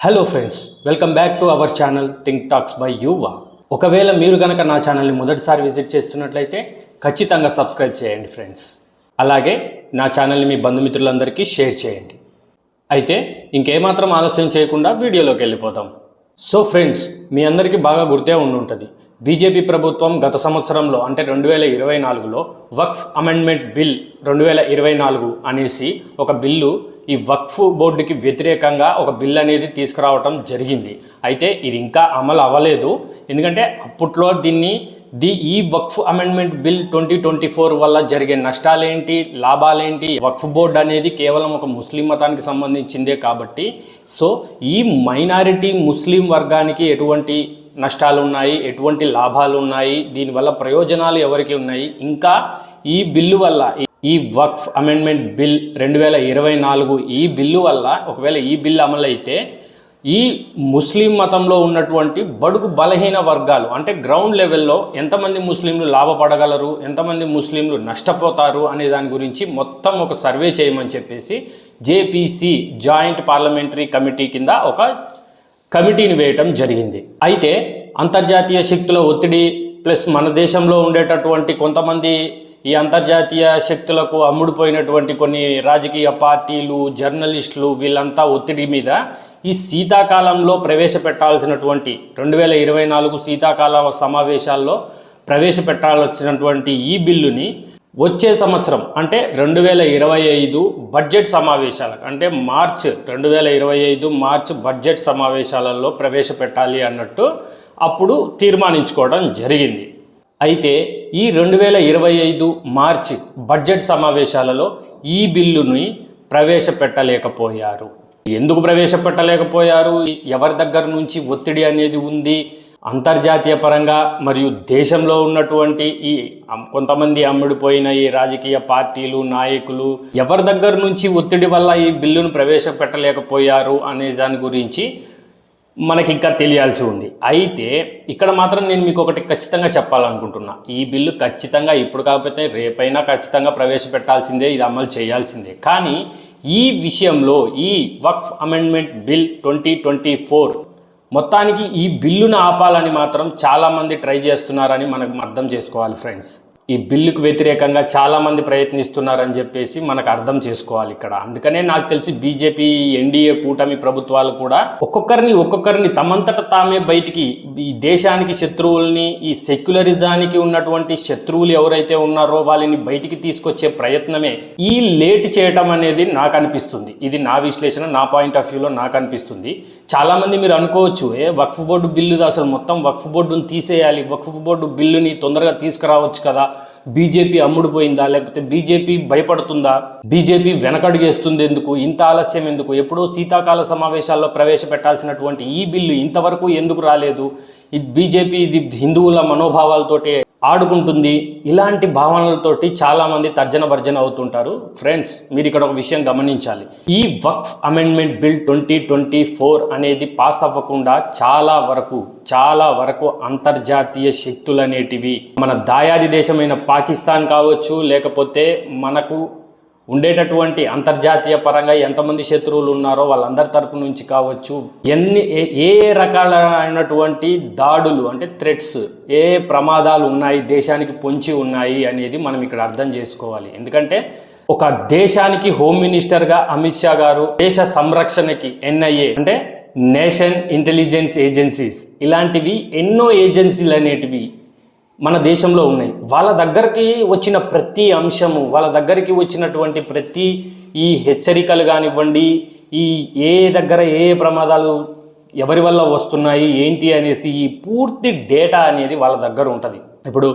Hello friends, welcome back to our channel think talks by యువ. ఒకవేళ మీరు కనుక నా ఛానల్ని మొదటిసారి విజిట్ చేస్తున్నట్లయితే ఖచ్చితంగా సబ్స్క్రైబ్ చేయండి ఫ్రెండ్స్. అలాగే నా ఛానల్ని మీ బంధుమిత్రులందరికీ షేర్ చేయండి. అయితే ఇంకేమాత్రం ఆలస్యం చేయకుండా వీడియోలోకి వెళ్ళిపోతాం. సో ఫ్రెండ్స్, మీ అందరికీ బాగా గుర్తే ఉండుంటుంది, బీజేపీ ప్రభుత్వం గత సంవత్సరంలో అంటే 2024లో వక్ఫ్ అమెండ్మెంట్ బిల్ 2024 అనేసి ఒక బిల్లు ఈ వక్ఫ్ బోర్డుకి వ్యతిరేకంగా ఒక బిల్ అనేది తీసుకురావటం జరిగింది. అయితే ఇది ఇంకా అమలు అవ్వలేదు. ఎందుకంటే అప్పట్లో ఈ వక్ఫ్ అమెండ్మెంట్ బిల్ 2024 వల్ల జరిగే నష్టాలేంటి, లాభాలేంటి, వక్ఫ్ బోర్డు అనేది కేవలం ఒక ముస్లిం మతానికి సంబంధించిందే కాబట్టి సో ఈ మైనారిటీ ముస్లిం వర్గానికి ఎటువంటి నష్టాలు ఉన్నాయి, ఎటువంటి లాభాలు ఉన్నాయి, దీనివల్ల ప్రయోజనాలు ఎవరికి ఉన్నాయి, ఇంకా ఈ బిల్లు వల్ల ఈ వక్ఫ్ అమెండ్మెంట్ బిల్ 2024 ఈ బిల్లు వల్ల ఒకవేళ ఈ బిల్లు అమలైతే ఈ ముస్లిం మతంలో ఉన్నటువంటి బడుగు బలహీన వర్గాలు అంటే గ్రౌండ్ లెవెల్లో ఎంతమంది ముస్లింలు లాభపడగలరు, ఎంతమంది ముస్లింలు నష్టపోతారు అనే దాని గురించి మొత్తం ఒక సర్వే చేయమని చెప్పేసి జేపీసీ జాయింట్ పార్లమెంటరీ కమిటీ కింద ఒక కమిటీని వేయటం జరిగింది. అయితే అంతర్జాతీయ శక్తుల ఒత్తిడి ప్లస్ మన దేశంలో ఉండేటటువంటి కొంతమంది ఈ అంతర్జాతీయ శక్తులకు అమ్ముడుపోయినటువంటి కొన్ని రాజకీయ పార్టీలు, జర్నలిస్టులు వీళ్ళంతా ఒత్తిడి మీద ఈ శీతాకాలంలో ప్రవేశపెట్టాల్సినటువంటి 2024 శీతాకాల సమావేశాల్లో ప్రవేశపెట్టాల్సినటువంటి ఈ బిల్లుని వచ్చే సంవత్సరం అంటే 2025 బడ్జెట్ సమావేశాలకు అంటే 2025 మార్చ్ బడ్జెట్ సమావేశాలలో ప్రవేశపెట్టాలి అన్నట్టు అప్పుడు తీర్మానించుకోవడం జరిగింది. అయితే ఈ 2025 మార్చి బడ్జెట్ సమావేశాలలో ఈ బిల్లుని ప్రవేశపెట్టలేకపోయారు. ఎందుకు ప్రవేశపెట్టలేకపోయారు? ఎవరి దగ్గర నుంచి ఒత్తిడి అనేది ఉంది? అంతర్జాతీయ పరంగా మరియు దేశంలో ఉన్నటువంటి ఈ కొంతమంది అమ్ముడిపోయిన ఈ రాజకీయ పార్టీలు, నాయకులు ఎవరి దగ్గర నుంచి ఒత్తిడి వల్ల ఈ బిల్లును ప్రవేశపెట్టలేకపోయారు అనే దాని గురించి మనకి ఇంకా తెలియాల్సి ఉంది. అయితే ఇక్కడ మాత్రం నేను మీకు ఒకటి ఖచ్చితంగా చెప్పాలనుకుంటున్నా, ఈ బిల్లు ఖచ్చితంగా ఇప్పుడు కాకపోతే రేపైనా ఖచ్చితంగా ప్రవేశపెట్టాల్సిందే, ఇది అమలు చేయాల్సిందే. కానీ ఈ విషయంలో ఈ వక్ఫ్ అమెండ్మెంట్ బిల్ 2024 మొత్తానికి ఈ బిల్లును ఆపాలని మాత్రం చాలామంది ట్రై చేస్తున్నారని మనకు అర్థం చేసుకోవాలి ఫ్రెండ్స్. ఈ బిల్లుకు వ్యతిరేకంగా చాలామంది ప్రయత్నిస్తున్నారని చెప్పేసి మనకు అర్థం చేసుకోవాలి ఇక్కడ. అందుకనే నాకు తెలిసి బీజేపీ, ఎన్డీఏ కూటమి ప్రభుత్వాలు కూడా ఒక్కొక్కరిని తమంతట తామే బయటికి ఈ దేశానికి శత్రువుల్ని, ఈ సెక్యులరిజానికి ఉన్నటువంటి శత్రువులు ఎవరైతే ఉన్నారో వాళ్ళని బయటికి తీసుకొచ్చే ప్రయత్నమే ఈ లేట్ చేయటం అనేది నాకు అనిపిస్తుంది. ఇది నా విశ్లేషణ, నా పాయింట్ ఆఫ్ వ్యూలో నాకు అనిపిస్తుంది. చాలామంది మీరు అనుకోవచ్చు, వక్ఫ్ బోర్డు బిల్లు అసలు మొత్తం వక్ఫ్ బోర్డుని తీసేయాలి, వక్ఫ్ బోర్డు బిల్లుని తొందరగా తీసుకురావచ్చు కదా, బీజేపీ అమ్ముడుపోయిందా, లేకపోతే బీజేపీ భయపడుతుందా, బీజేపీ వెనకడుగేస్తుంది ఎందుకు, ఇంత ఆలస్యం ఎందుకు, ఎప్పుడో శీతాకాల సమావేశాల్లో ప్రవేశపెట్టాల్సినటువంటి ఈ బిల్లు ఇంతవరకు ఎందుకు రాలేదు, ఇది బీజేపీ ఇది హిందువుల మనోభావాలతోటి ఆడుకుంటుంది, ఇలాంటి భావనలతోటి చాలామంది తర్జన భర్జన అవుతుంటారు. ఫ్రెండ్స్, మీరు ఇక్కడ ఒక విషయం గమనించాలి, ఈ వక్ఫ్ అమెండ్మెంట్ బిల్ 2024 అనేది పాస్ అవ్వకుండా చాలా వరకు అంతర్జాతీయ శక్తులు అనేటివి మన దాయాది దేశమైన పాకిస్తాన్ కావచ్చు, లేకపోతే మనకు ఉండేటటువంటి అంతర్జాతీయ పరంగా ఎంతమంది శత్రువులు ఉన్నారో వాళ్ళందరి తరపు నుంచి కావచ్చు, ఏ రకాలైనటువంటి దాడులు అంటే థ్రెట్స్, ఏ ప్రమాదాలు ఉన్నాయి, దేశానికి పొంచి ఉన్నాయి అనేది మనం ఇక్కడ అర్థం చేసుకోవాలి. ఎందుకంటే ఒక దేశానికి హోమ్ మినిస్టర్గా అమిత్ షా గారు దేశ సంరక్షణకి NIA అంటే నేషన్ ఇంటెలిజెన్స్ ఏజెన్సీస్ ఇలాంటివి ఎన్నో ఏజెన్సీలు అనేటివి మన దేశంలో ఉన్నాయి. వాళ్ళ దగ్గరికి వచ్చిన ప్రతి అంశము, వాళ్ళ దగ్గరికి వచ్చినటువంటి ప్రతి ఈ హెచ్చరికలు కానివ్వండి, ఏ దగ్గర ఏ ప్రమాదాలు ఎవరి వల్ల వస్తున్నాయి ఏంటి అనేసి ఈ పూర్తి డేటా అనేది వాళ్ళ దగ్గర ఉంటుంది. ఇప్పుడు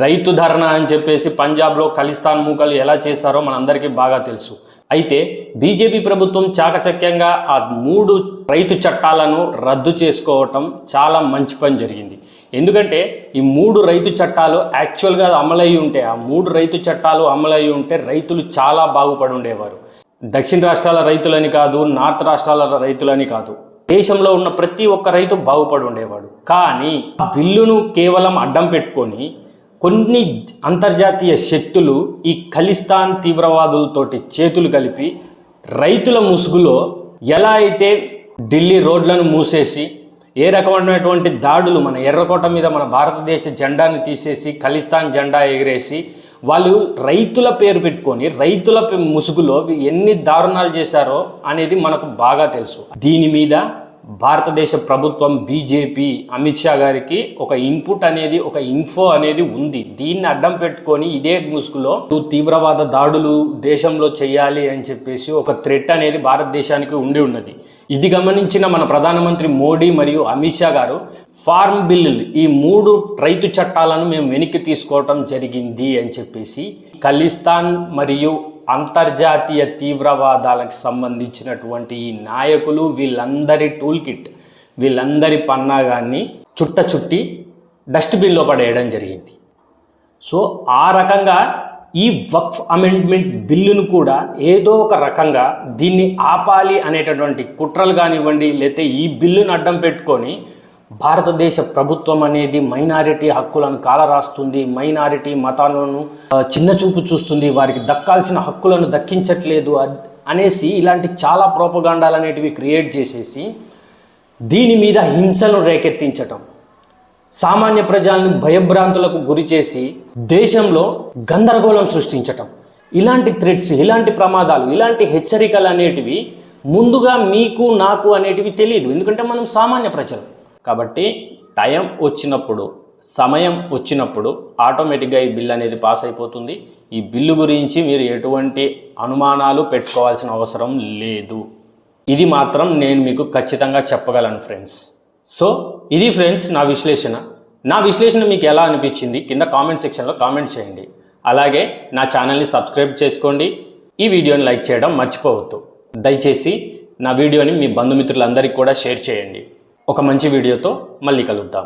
రైతు ధర్నా అని చెప్పేసి పంజాబ్లో ఖలిస్తాన్ మూకలు ఎలా చేశారో మనందరికీ బాగా తెలుసు. అయితే బీజేపీ ప్రభుత్వం చాకచక్యంగా ఆ 3 రైతు చట్టాలను రద్దు చేసుకోవటం చాలా మంచి పని జరిగింది. ఎందుకంటే ఈ 3 రైతు చట్టాలు యాక్చువల్గా అమలయ్యి ఉంటే, ఆ 3 రైతు చట్టాలు అమలయ్యి ఉంటే రైతులు చాలా బాగుపడి ఉండేవారు. దక్షిణ రాష్ట్రాల రైతులని కాదు, నార్త్ రాష్ట్రాల రైతులని కాదు, దేశంలో ఉన్న ప్రతి ఒక్క రైతు బాగుపడి ఉండేవాడు. కానీ ఆ బిల్లును కేవలం అడ్డం పెట్టుకొని కొన్ని అంతర్జాతీయ శక్తులు ఈ ఖలిస్తాన్ తీవ్రవాదులతోటి చేతులు కలిపి రైతుల ముసుగులో ఎలా అయితే ఢిల్లీ రోడ్లను మూసేసి ఏ రకమైనటువంటి దాడులు మన ఎర్రకోట మీద మన భారతదేశ జెండాని తీసేసి ఖలిస్తాన్ జెండా ఎగిరేసి వాళ్ళు రైతుల పేరు పెట్టుకొని రైతుల ముసుగులో ఎన్ని దారుణాలు చేశారో అనేది మనకు బాగా తెలుసు. దీని మీద భారతదేశ ప్రభుత్వం బీజేపీ అమిత్ షా గారికి ఒక ఇన్పుట్ అనేది ఒక ఇన్ఫో అనేది ఉంది. దీన్ని అడ్డం పెట్టుకొని ఇదే ముసుగులో తీవ్రవాద దాడులు దేశంలో చేయాలి అని చెప్పేసి ఒక థ్రెట్ అనేది భారతదేశానికి ఉండి ఉన్నది. ఇది గమనించిన మన ప్రధానమంత్రి మోడీ మరియు అమిత్ షా గారు ఫార్మ్ బిల్లులు ఈ 3 రైతు చట్టాలను మేము వెనక్కి తీసుకోవటం జరిగింది అని చెప్పేసి ఖలిస్తాన్ మరియు అంతర్జాతీయ తీవ్రవాదాలకు సంబంధించినటువంటి ఈ నాయకులు వీళ్ళందరి టూల్ కిట్ వీళ్ళందరి పన్నాగాన్ని చుట్టి డస్ట్బిన్లో పడేయడం జరిగింది. సో ఆ రకంగా ఈ వక్ఫ్ అమెండ్మెంట్ బిల్లును కూడా ఏదో ఒక రకంగా దీన్ని ఆపాలి అనేటటువంటి కుట్రలు కానివ్వండి, లేకపోతే ఈ బిల్లును అడ్డం పెట్టుకొని భారతదేశ ప్రభుత్వం అనేది మైనారిటీ హక్కులను కాలరాస్తుంది, మైనారిటీ మతాలను చిన్నచూపు చూస్తుంది, వారికి దక్కాల్సిన హక్కులను దక్కించట్లేదు అనేసి ఇలాంటి చాలా ప్రోపగాండాలు అనేటివి క్రియేట్ చేసేసి దీని మీద హింసను రేకెత్తించటం, సామాన్య ప్రజలను భయభ్రాంతులకు గురి చేసి దేశంలో గందరగోళం సృష్టించటం, ఇలాంటి థ్రెట్స్, ఇలాంటి ప్రమాదాలు, ఇలాంటి హెచ్చరికలు అనేటివి ముందుగా మీకు నాకు అనేటివి తెలియదు. ఎందుకంటే మనం సామాన్య ప్రజలు కాబట్టి టైం వచ్చినప్పుడు, సమయం వచ్చినప్పుడు ఆటోమేటిక్గా ఈ బిల్ అనేది పాస్ అయిపోతుంది. ఈ బిల్లు గురించి మీరు ఎటువంటి అనుమానాలు పెట్టుకోవాల్సిన అవసరం లేదు. ఇది మాత్రం నేను మీకు ఖచ్చితంగా చెప్పగలను ఫ్రెండ్స్. సో ఇది ఫ్రెండ్స్ నా విశ్లేషణ మీకు ఎలా అనిపించింది కింద కామెంట్ సెక్షన్లో కామెంట్ చేయండి. అలాగే నా ఛానల్ని సబ్స్క్రైబ్ చేసుకోండి. ఈ వీడియోని లైక్ చేయడం మర్చిపోవద్దు. దయచేసి నా వీడియోని మీ బంధుమిత్రులందరికీ కూడా షేర్ చేయండి. ఒక మంచి వీడియోతో మళ్ళీ కలుద్దాం.